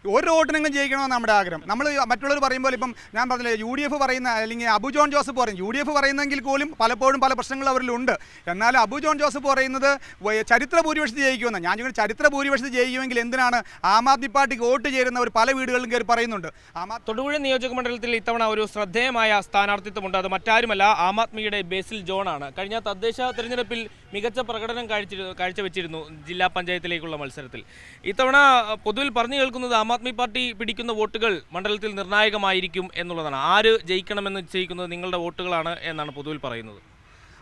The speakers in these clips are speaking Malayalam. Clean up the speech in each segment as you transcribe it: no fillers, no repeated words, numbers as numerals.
ഒരു വോട്ടിനെങ്കിലും ജയിക്കണമെന്ന് നമ്മുടെ ആഗ്രഹം. നമ്മൾ മറ്റുള്ളവർ പറയുമ്പോൾ ഇപ്പം ഞാൻ പറഞ്ഞില്ലേ UDF പറയുന്ന അല്ലെങ്കിൽ അബു ജോൺ ജോസഫ് പറയും, UDF പറയുന്നെങ്കിൽ പോലും പലപ്പോഴും പല പ്രശ്നങ്ങളും അവരിലുണ്ട്. എന്നാൽ അബു ജോൺ ജോസഫ് പറയുന്നത് ചരിത്ര ഭൂരിപക്ഷത്തിൽ ജയിക്കുമെന്ന്. ഞാൻ ചോദിക്കുന്നത് ചരിത്ര ഭൂരിപക്ഷത്തിൽ ജയിക്കുമെങ്കിൽ എന്തിനാണ് ആം ആദ്മി പാർട്ടിക്ക് വോട്ട് ചേരുന്നവർ പല വീടുകളിലും കയറി പറയുന്നുണ്ട്. തൊടുപുഴ നിയോജക മണ്ഡലത്തിൽ ഇത്തവണ ഒരു ശ്രദ്ധേയമായ സ്ഥാനാർത്ഥിത്വമുണ്ട്. അത് മറ്റാരുമല്ല, ആം ആദ്മിയുടെ ബേസിൽ ജോണാണ്. കഴിഞ്ഞ തദ്ദേശ തെരഞ്ഞെടുപ്പിൽ മികച്ച പ്രകടനം കാഴ്ചവെച്ചിരുന്നു ജില്ലാ പഞ്ചായത്തിലേക്കുള്ള മത്സരത്തിൽ. ഇത്തവണ പൊതുവിൽ പറഞ്ഞു കേൾക്കുന്നത് ആം ആദ്മി പാർട്ടി പിടിക്കുന്ന വോട്ടുകൾ മണ്ഡലത്തിൽ നിർണായകമായിരിക്കും എന്നുള്ളതാണ്. ആര് ജയിക്കണമെന്ന് നിശ്ചയിക്കുന്നത് നിങ്ങളുടെ വോട്ടുകളാണ് എന്നാണ് പൊതുവിൽ പറയുന്നത്.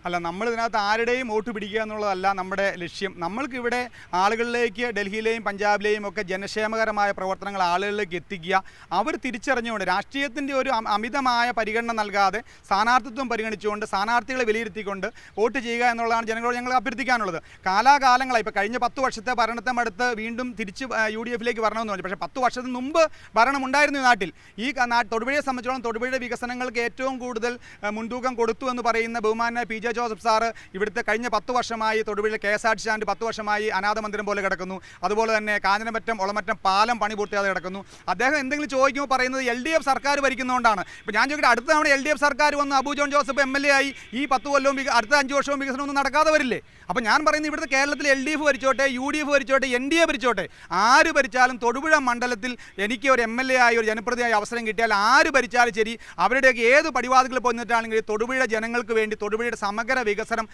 അല്ല, നമ്മൾ ഇതിനകത്ത് ആരുടെയും വോട്ട് പിടിക്കുക എന്നുള്ളതല്ല നമ്മുടെ ലക്ഷ്യം. നമ്മൾക്കിവിടെ ആളുകളിലേക്ക് ഡൽഹിയിലെയും പഞ്ചാബിലെയും ഒക്കെ ജനക്ഷേമകരമായ പ്രവർത്തനങ്ങൾ ആളുകളിലേക്ക് എത്തിക്കുക. അവർ തിരിച്ചറിഞ്ഞുകൊണ്ട് രാഷ്ട്രീയത്തിൻ്റെ ഒരു അമിതമായ പരിഗണന നൽകാതെ സ്ഥാനാർത്ഥിത്വം പരിഗണിച്ചുകൊണ്ട് സ്ഥാനാർത്ഥികളെ വിലയിരുത്തിക്കൊണ്ട് വോട്ട് ചെയ്യുക എന്നുള്ളതാണ് ജനങ്ങളോട് ഞങ്ങൾ അഭ്യർത്ഥിക്കാനുള്ളത്. കാലാകാലങ്ങളായി ഇപ്പോൾ കഴിഞ്ഞ 10 വർഷത്തെ ഭരണത്തെ അടുത്ത് വീണ്ടും തിരിച്ച് UDFിലേക്ക് വരണമെന്ന് പറഞ്ഞു. പക്ഷേ 10 വർഷത്തിന് മുമ്പ് ഭരണമുണ്ടായിരുന്നു ഈ നാട്ടിൽ. ഈ തൊടുപുഴയെ സംബന്ധിച്ചോളം തൊടുപുഴയുടെ വികസനങ്ങൾക്ക് ഏറ്റവും കൂടുതൽ മുൻതൂക്കം കൊടുത്തു എന്ന് പറയുന്ന ബഹുമാനായ PJ ജോസഫ് സാറ് ഇവിടുത്തെ കഴിഞ്ഞ 10 വർഷമായി തൊടുപുഴയിലെ KSRTC സ്റ്റാൻഡ് 10 വർഷമായി അനാഥ മന്ദിരം പോലെ കിടക്കുന്നു. അതുപോലെ തന്നെ കാഞ്ഞിരമറ്റം ഒളമറ്റം പാലം പണി പൂർത്തിയാതെ കിടക്കുന്നു. അദ്ദേഹം എന്തെങ്കിലും ചോദിക്കുമ്പോൾ പറയുന്നത് LDF സർക്കാർ ഭരിക്കുന്നതുകൊണ്ടാണ്. ഇപ്പോൾ ഞാൻ ചോദിക്കട്ടെ, അടുത്ത തവണ LDF സർക്കാർ വന്ന് അബു ജോൺ ജോസഫ് MLA ആയി ഈ 10 കൊല്ലവും അടുത്ത 5 വർഷവും വികസനമൊന്നും നടക്കാതെ വരില്ലേ? അപ്പോൾ ഞാൻ പറയുന്നത് ഇവിടുത്തെ കേരളത്തിൽ LDF ഭരിച്ചോട്ടെ, UDF ഭരിച്ചോട്ടെ, NDA ഭരിച്ചോട്ടെ, ആര് ഭരിച്ചാലും തൊടുപുഴ മണ്ഡലത്തിൽ എനിക്ക് ഒരു MLA ആയി ഒരു ജനപ്രതിനിധിയായി അവസരം കിട്ടിയാൽ ആര് ഭരിച്ചാലും ശരി, അവരുടെയൊക്കെ ഏത് പടിവാതിൽ പോന്നിട്ടാണെങ്കിൽ തൊടുപുഴ ജനങ്ങൾക്ക് വേണ്ടി തൊടുപുഴയുടെ സമഗ്ര വികസനം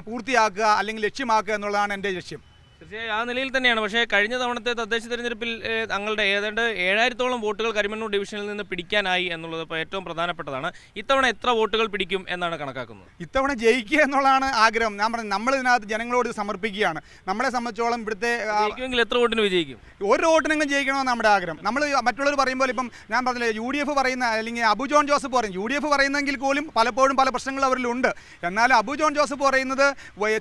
പൂർത്തിയാക്കുക അല്ലെങ്കിൽ ലക്ഷ്യമാക്കുക എന്നുള്ളതാണ് എൻ്റെ ലക്ഷ്യം. തീർച്ചയായും ആ നിലയിൽ തന്നെയാണ്. പക്ഷേ കഴിഞ്ഞ തവണത്തെ തദ്ദേശ തെരഞ്ഞെടുപ്പിൽ തങ്ങളുടെ ഏതാണ്ട് 7000-ഓളം വോട്ടുകൾ കരിമണ്ണൂർ ഡിവിഷനിൽ നിന്ന് പിടിക്കാനായി എന്നുള്ളത് ഇപ്പോൾ ഏറ്റവും പ്രധാനപ്പെട്ടതാണ്. ഇത്തവണ എത്ര വോട്ടുകൾ പിടിക്കും എന്നാണ് കണക്കാക്കുന്നത്? ഇത്തവണ ജയിക്കുക എന്നുള്ളതാണ് ആഗ്രഹം. ഞാൻ പറഞ്ഞു, നമ്മൾ ഇതിനകത്ത് ജനങ്ങളോട് സമർപ്പിക്കുകയാണ്. നമ്മളെ സംബന്ധിച്ചോളം ഇവിടുത്തെ ജയിക്കുമെങ്കിൽ എത്ര വോട്ടിന് വിജയിക്കും? ഒരു വോട്ടിനെങ്കിലും ജയിക്കണമെന്ന് നമ്മുടെ ആഗ്രഹം. നമ്മൾ മറ്റുള്ളവർ പറയുമ്പോൾ ഇപ്പം ഞാൻ പറഞ്ഞില്ലേ UDF പറയുന്ന അല്ലെങ്കിൽ അബു ജോൺ ജോസഫ് പറയും, UDF പറയുന്നെങ്കിൽ പോലും പലപ്പോഴും പല പ്രശ്നങ്ങളും അവരിലുണ്ട്. എന്നാൽ അബു ജോൺ ജോസഫ് പറയുന്നത്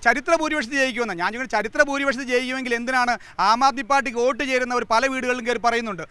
ചരിത്ര ഭൂരിപക്ഷത്തിൽ ജയിക്കുമെന്ന്. ഞാൻ ചോദിക്കുന്നത് ചരിത്ര ഭൂരിപക്ഷത്തിൽ ജയിക്കുമെങ്കിൽ എന്തിനാണ് ആം ആദ്മി പാർട്ടിക്ക് വോട്ട് ചേരുന്നവർ പല വീടുകളിലും കയറി പറയുന്നുണ്ട്.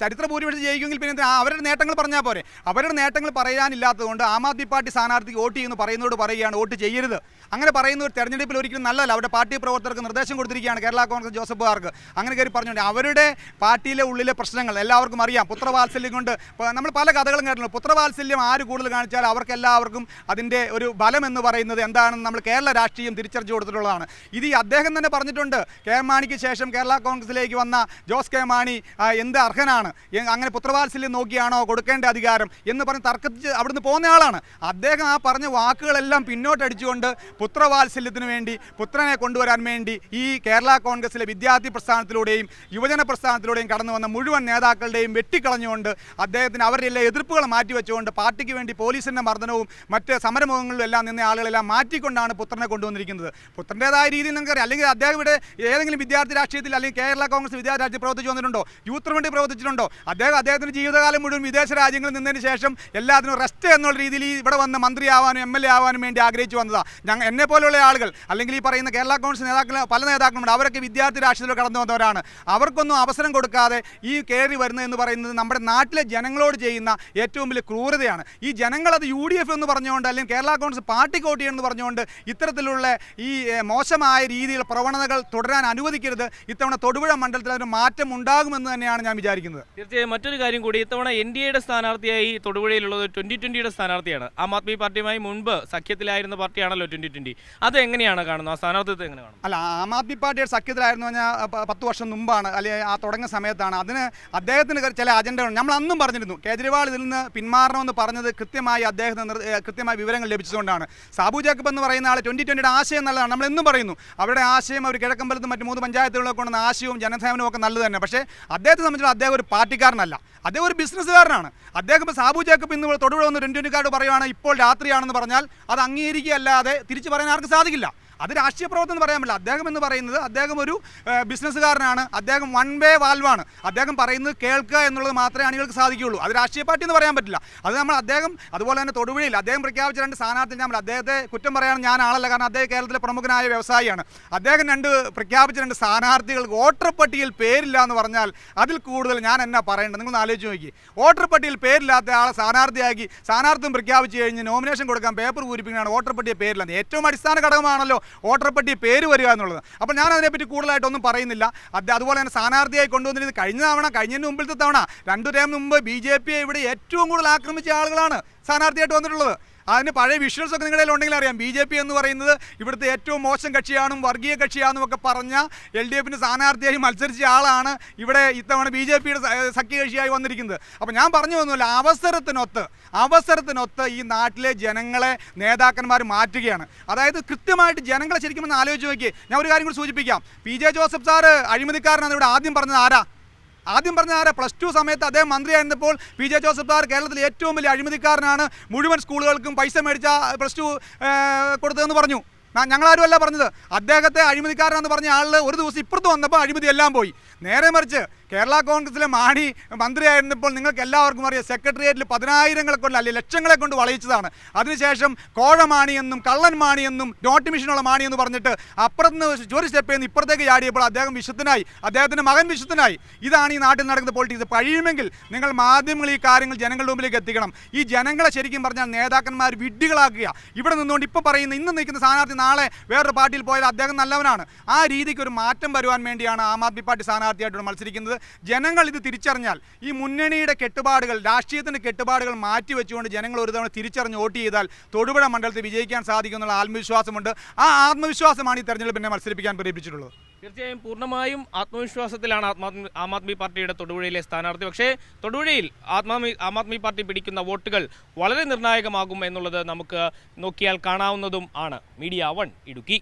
ചരിത്ര ഭൂരിപക്ഷം ജയിക്കുമെങ്കിൽ പിന്നെ അവരുടെ നേട്ടങ്ങൾ പറഞ്ഞാൽ പോരെ? അവരുടെ നേട്ടങ്ങൾ പറയാനില്ലാത്തതുകൊണ്ട് ആം ആദ്മി പാർട്ടി സ്ഥാനാർത്ഥിക്ക് വോട്ട് ചെയ്യുന്നു പറയുന്നതോട് പറയുകയാണ് വോട്ട് ചെയ്യരുത്. അങ്ങനെ പറയുന്ന ഒരു തെരഞ്ഞെടുപ്പിൽ ഒരിക്കലും നല്ലതല്ല. അവരുടെ പാർട്ടി പ്രവർത്തകർക്ക് നിർദ്ദേശം കൊടുത്തിരിക്കുകയാണ് കേരള കോൺഗ്രസ് ജോസഫുകാർക്ക്. അങ്ങനെ കയറി പറഞ്ഞുകൊണ്ട് അവരുടെ പാർട്ടിയിലെ ഉള്ളിലെ പ്രശ്നങ്ങൾ എല്ലാവർക്കും അറിയാം. പുത്രവാത്സല്യം കൊണ്ട് നമ്മൾ പല കഥകളും കേട്ടിട്ടുണ്ട്. പുത്രവാത്സല്യം ആര് കൂടുതൽ കാണിച്ചാൽ അവർക്ക് എല്ലാവർക്കും അതിൻ്റെ ഒരു ബലം എന്ന് പറയുന്നത് എന്താണെന്ന് നമ്മൾ കേരള രാഷ്ട്രീയം തിരിച്ചറിഞ്ഞു കൊടുത്തിട്ടുള്ളതാണ്. ഇത് അദ്ദേഹം തന്നെ പറഞ്ഞിട്ടുണ്ട്. കെ മാണിക്ക് ശേഷം കേരള കോൺഗ്രസിലേക്ക് വന്ന ജോസ് കെ മാണി എന്ത് അർഹനാണ്, അങ്ങനെ പുത്രവാത്സല്യം നോക്കിയാണോ കൊടുക്കേണ്ട അധികാരം എന്ന് പറഞ്ഞ് തർക്കിച്ച് അവിടുന്ന് പോകുന്ന ആളാണ് അദ്ദേഹം. ആ പറഞ്ഞ വാക്കുകളെല്ലാം പിന്നോട്ടടിച്ചുകൊണ്ട് പുത്രവാത്സല്യത്തിന് വേണ്ടി പുത്രനെ കൊണ്ടുവരാൻ വേണ്ടി ഈ കേരള കോൺഗ്രസിലെ വിദ്യാർത്ഥി പ്രസ്ഥാനത്തിലൂടെയും യുവജന പ്രസ്ഥാനത്തിലൂടെയും കടന്നു വന്ന മുഴുവൻ നേതാക്കളുടെയും വെട്ടിക്കളഞ്ഞുകൊണ്ട് അദ്ദേഹത്തിന് അവരുടെ എല്ലാ എതിർപ്പുകൾ മാറ്റിവെച്ചുകൊണ്ട് പാർട്ടിക്ക് വേണ്ടി പോലീസിൻ്റെ മർദ്ദനവും മറ്റ് സമരമുഖങ്ങളിലും എല്ലാം നിന്ന ആളുകളെല്ലാം മാറ്റിക്കൊണ്ടാണ് പുത്രനെ കൊണ്ടുവന്നിരിക്കുന്നത്. പുത്രൻ്റെതായ രീതിയിൽ നിങ്ങൾക്കറിയാം. അല്ലെങ്കിൽ അദ്ദേഹം ഇവിടെ ഏതെങ്കിലും വിദ്യാർത്ഥി രാഷ്ട്രീയത്തിൽ അല്ലെങ്കിൽ കേരള കോൺഗ്രസ് വിദ്യാർത്ഥി രാഷ്ട്രീയം പ്രവർത്തിച്ചു വന്നിട്ടുണ്ടോ? യൂത്തിന് വേണ്ടി പ്രവർത്തിച്ചിട്ടുണ്ടോ? അദ്ദേഹത്തിൻ്റെ ജീവിതകാലം മുഴുവൻ വിദേശ രാജ്യങ്ങളിൽ നിന്നതിന് ശേഷം എല്ലാത്തിനും റെസ്റ്റ് എന്നുള്ള രീതിയിൽ ഇവിടെ വന്ന് മന്ത്രിയാവാനും MLA ആവാനും വേണ്ടി ആഗ്രഹിച്ചു വന്നതാണ്. എന്നെ പോലെയുള്ള ആളുകൾ അല്ലെങ്കിൽ ഈ പറയുന്ന കേരള കോൺഗ്രസ് നേതാക്കൾ പല നേതാക്കളുണ്ട്. അവരൊക്കെ വിദ്യാർത്ഥി രാഷ്ട്രീയത്തിൽ കടന്നു വന്നവരാണ്. അവർക്കൊന്നും അവസരം കൊടുക്കാതെ ഈ കയറി വരുന്നത് എന്ന് പറയുന്നത് നമ്മുടെ നാട്ടിലെ ജനങ്ങളോട് ചെയ്യുന്ന ഏറ്റവും വലിയ ക്രൂരതയാണ്. ഈ ജനങ്ങളത് UDF എന്ന് പറഞ്ഞുകൊണ്ട് അല്ലെങ്കിൽ കേരള കോൺഗ്രസ് പാർട്ടിക്ക് വോട്ട് ചെയ്യണമെന്ന് പറഞ്ഞുകൊണ്ട് ഇത്തരത്തിലുള്ള ഈ മോശമായ രീതിയിലുള്ള പ്രവണതകൾ തുടരാൻ അനുവദിക്കരുത്. ഇത്തവണ തൊടുപുഴ മണ്ഡലത്തിൽ അതിന് മാറ്റം ഉണ്ടാകുമെന്ന് തന്നെയാണ് ഞാൻ വിചാരിക്കുന്നത്. തീർച്ചയായും മറ്റൊരു കാര്യം കൂടി, ഇത്തവണ NDAയുടെ സ്ഥാനാർത്ഥിയായി തൊടുപുഴയിലുള്ളത് 2020യുടെ സ്ഥാനാർത്ഥിയാണ്. ആം ആദ്മി പാർട്ടിയുമായി മുൻപ് സഖ്യത്തിലായിരുന്ന പാർട്ടിയാണല്ലോ 2020. അത് എങ്ങനെയാണ് കാണുന്നത്? ആ സ്ഥാനാർത്ഥിത്വം എങ്ങനെ കാണും? അല്ല, ആം ആദ്മി പാർട്ടിയുടെ സഖ്യത്തിലായിരുന്നു പറഞ്ഞാൽ 10 വർഷം മുമ്പാണ്, അല്ലെങ്കിൽ ആ തുടങ്ങുന്ന സമയത്താണ്. അതിന് അദ്ദേഹത്തിന് ചില അജണ്ടകൾ നമ്മൾ അന്നും പറഞ്ഞിരുന്നു. കേജ്രിവാൾ ഇതിൽ നിന്ന് പിന്മാറണമെന്ന് പറഞ്ഞത് കൃത്യമായി അദ്ദേഹത്തിന് കൃത്യമായ വിവരങ്ങൾ ലഭിച്ചതുകൊണ്ടാണ്. സാബു ജേക്കബ് എന്ന് പറയുന്ന ആൾ 2020യുടെ ആശയം നല്ലതാണ്, നമ്മൾ എന്നും പറയുന്നു. അവരുടെ ആശയം അവർ കിഴക്കമ്പലത്തും മറ്റ് 3 പഞ്ചായത്തുകളൊക്കെ കൊണ്ടുവന്ന ആശയവും ജനസേവനവും ഒക്കെ നല്ലത് തന്നെ. പക്ഷേ അദ്ദേഹത്തെ സംബന്ധിച്ചിടത്തോളം അദ്ദേഹം ഒരു പാർട്ടിക്കാരനല്ല, അദ്ദേഹം ഒരു ബിസിനസ്സുകാരനാണ്. അദ്ദേഹം ഇപ്പോൾ സാബു ജേക്കബ് ഇന്ന് തൊടുപുഴ വന്ന് 2020 പറയുകയാണ് ഇപ്പോൾ രാത്രിയാണെന്ന് പറഞ്ഞാൽ അത് അംഗീകരിക്കുകയല്ലാതെ തിരിച്ചു പറയാൻ ആർക്കും സാധിക്കില്ല. അത് രാഷ്ട്രീയ പ്രവർത്തനം എന്ന് പറയാൻ പറ്റില്ല. അദ്ദേഹം എന്ന് പറയുന്നത് അദ്ദേഹം ഒരു ബിസിനസ്സുകാരനാണ്. അദ്ദേഹം വൺ വേ വാൽവാണ്. അദ്ദേഹം പറയുന്നത് കേൾക്കുക എന്നുള്ളത് മാത്രമേ അണികൾക്ക് സാധിക്കുകയുള്ളൂ. അത് രാഷ്ട്രീയ പാർട്ടി എന്ന് പറയാൻ പറ്റില്ല. അത് നമ്മൾ അദ്ദേഹം അതുപോലെ തന്നെ തൊടുപുഴയിൽ അദ്ദേഹം പ്രഖ്യാപിച്ച 2 സ്ഥാനാർത്ഥി നമ്മൾ അദ്ദേഹത്തെ കുറ്റം പറയാൻ ഞാൻ ആളല്ല, കാരണം അദ്ദേഹം കേരളത്തിലെ പ്രമുഖനായ വ്യവസായിയാണ്. അദ്ദേഹം പ്രഖ്യാപിച്ച 2 സ്ഥാനാർത്ഥികൾക്ക് വോട്ടർ പട്ടികയിൽ പേരില്ല എന്ന് പറഞ്ഞാൽ അതിൽ കൂടുതൽ ഞാൻ എന്നാ പറയേണ്ടത്? നിങ്ങൾ ആലോചിച്ച് നോക്കി. വോട്ടർ പട്ടികയിൽ പേരില്ലാത്ത ആളെ സ്ഥാനാർത്ഥിയാക്കി സ്ഥാനാർത്ഥിത്വം പ്രഖ്യാപിച്ച് കഴിഞ്ഞ് നോമിനേഷൻ കൊടുക്കാൻ പേപ്പർ പൂരിപ്പിക്കുന്നതാണ് വോട്ടർ പട്ടികയിൽ പേരില്ലാതെ. ഏറ്റവും അടിസ്ഥാന ഘടകമാണല്ലോ വോട്ടർ പട്ടിക പേര് വരിക എന്നുള്ളത്. അപ്പോൾ ഞാൻ അതിനെപ്പറ്റി കൂടുതലായിട്ടൊന്നും പറയുന്നില്ല. അതുപോലെ തന്നെ സ്ഥാനാർത്ഥിയായി കൊണ്ടുവന്നിരുന്നത് കഴിഞ്ഞതിന് മുമ്പിലത്തെ തവണ 2 ടൈം മുമ്പ് BJP ഇവിടെ ഏറ്റവും കൂടുതൽ ആക്രമിച്ച ആളുകളാണ് സ്ഥാനാർത്ഥിയായിട്ട് വന്നിട്ടുള്ളത്. അതിന് പഴയ വിഷ്വൽസ് ഒക്കെ നിങ്ങളുടെ ഉണ്ടെങ്കിൽ അറിയാം. BJP എന്ന് പറയുന്നത് ഇവിടുത്തെ ഏറ്റവും മോശം കക്ഷിയാണെന്നും വർഗീയ കക്ഷിയാണെന്നും ഒക്കെ പറഞ്ഞ LDFിൻ്റെ സ്ഥാനാർത്ഥിയായി മത്സരിച്ച ആളാണ് ഇവിടെ ഇത്തവണ BJPയുടെ സഖ്യകക്ഷിയായി വന്നിരിക്കുന്നത്. അപ്പോൾ ഞാൻ പറഞ്ഞു വന്നില്ല, അവസരത്തിനൊത്ത് ഈ നാട്ടിലെ ജനങ്ങളെ നേതാക്കന്മാർ മാറ്റുകയാണ്. അതായത് കൃത്യമായിട്ട് ജനങ്ങളെ ശരിക്കും ഒന്ന് ആലോചിച്ച് നോക്കി. ഞാൻ ഒരു കാര്യം കൂടി സൂചിപ്പിക്കാം. PJ ജോസഫ് സാറ് അഴിമതിക്കാരനാണ് ഇവിടെ ആദ്യം പറഞ്ഞത് ആരാ? +2 സമയത്ത് അദ്ദേഹം മന്ത്രിയായിരുന്നപ്പോൾ PJ ജോസഫ് സാർ കേരളത്തിലെ ഏറ്റവും വലിയ അഴിമതിക്കാരനാണ്, മുഴുവൻ സ്കൂളുകൾക്കും പൈസ മേടിച്ച +2 കൊടുത്തതെന്ന് പറഞ്ഞു. ഞങ്ങളാരും അല്ല പറഞ്ഞത്. അദ്ദേഹത്തെ അഴിമതിക്കാരനെന്ന് പറഞ്ഞ ആളിൽ ഒരു ദിവസം ഇപ്പുറത്ത് വന്നപ്പോൾ അഴിമതി എല്ലാം പോയി. നേരെ മറിച്ച് കേരള കോൺഗ്രസിലെ മാണി മന്ത്രിയായിരുന്നപ്പോൾ നിങ്ങൾക്ക് എല്ലാവർക്കും അറിയാം, സെക്രട്ടേറിയറ്റിൽ 10,000 കൊണ്ട് അല്ലെങ്കിൽ ലക്ഷങ്ങളെ കൊണ്ട് വളയിച്ചതാണ്. അതിനുശേഷം കോഴമാണിയെന്നും കള്ളൻ മാണിയെന്നും നോട്ട് മിഷനുള്ള മാണിയെന്ന് പറഞ്ഞിട്ട് അപ്പുറത്ത് ഒരു സ്റ്റെപ്പ് ചെയ്യുന്ന ഇപ്പുറത്തേക്ക് ചാടിയപ്പോൾ അദ്ദേഹം വിശുദ്ധനായി, അദ്ദേഹത്തിൻ്റെ മകൻ വിശുദ്ധനായി. ഇതാണ് ഈ നാട്ടിൽ നടക്കുന്ന പൊളിറ്റിക്സ്. കഴിയുമെങ്കിൽ നിങ്ങൾ മാധ്യമങ്ങൾ ഈ കാര്യങ്ങൾ ജനങ്ങളുടെ മുമ്പിലേക്ക് എത്തിക്കണം. ഈ ജനങ്ങളെ ശരിക്കും പറഞ്ഞാൽ നേതാക്കന്മാർ വിഡ്ഢികളാക്കുക. ഇവിടെ നിന്നുകൊണ്ട് ഇപ്പോൾ പറയുന്ന ഇന്ന് നിൽക്കുന്ന സ്ഥാനാർത്ഥി നാളെ വേറൊരു പാർട്ടിയിൽ പോയാൽ അദ്ദേഹം നല്ലവനാണ്. ആ രീതിക്ക് ഒരു മാറ്റം വരുവാൻ വേണ്ടിയാണ് ആം ആദ്മി പാർട്ടി സ്ഥാനാർത്ഥിയായിട്ട് മത്സരിക്കുന്നത്. ജനങ്ങൾ ഇത് തിരിച്ചറിഞ്ഞാൽ ഈ മുന്നണിയുടെ കെട്ടുപാടുകൾ, രാഷ്ട്രീയത്തിൻ്റെ കെട്ടുപാടുകൾ മാറ്റിവെച്ചുകൊണ്ട് ജനങ്ങൾ ഒരു തവണ തിരിച്ചറിഞ്ഞ് വോട്ട് ചെയ്താൽ തൊടുപുഴ മണ്ഡലത്തിൽ വിജയിക്കാൻ സാധിക്കുമെന്നുള്ള ആത്മവിശ്വാസമുണ്ട്. ആ ആത്മവിശ്വാസമാണ് ഈ തെരഞ്ഞെടുപ്പിനെ മത്സരിപ്പിക്കാൻ പ്രേരിപ്പിച്ചിട്ടുള്ളത്. തീർച്ചയായും പൂർണ്ണമായും ആത്മവിശ്വാസത്തിലാണ് ആം ആദ്മി പാർട്ടിയുടെ തൊടുപുഴയിലെ സ്ഥാനാർത്ഥി. പക്ഷേ തൊടുപുഴയിൽ ആം ആദ്മി പാർട്ടി പിടിക്കുന്ന വോട്ടുകൾ വളരെ നിർണായകമാകും എന്നുള്ളത് നമുക്ക് നോക്കിയാൽ കാണാവുന്നതും ആണ്. മീഡിയ 1 ഇടുക്കി.